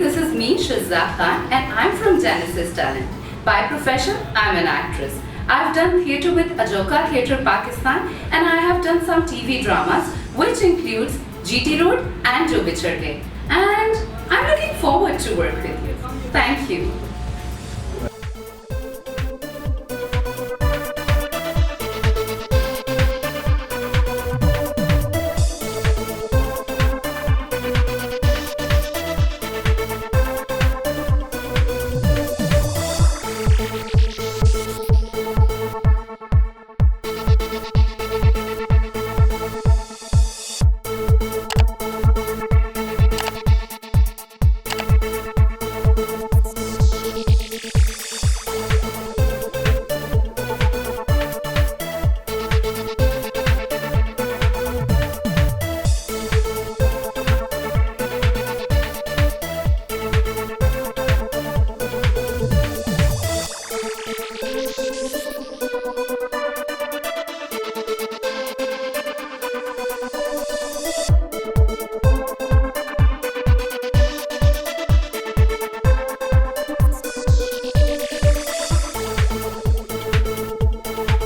this is me, Shizza, and I'm from Genesis Talent. By profession, I'm an actress. I've done theatre with Ajoka Theatre Pakistan, and I have done some TV dramas, which includes GT Road and Jo Bichhad Gaye. And I'm looking forward to work with you. Thank you.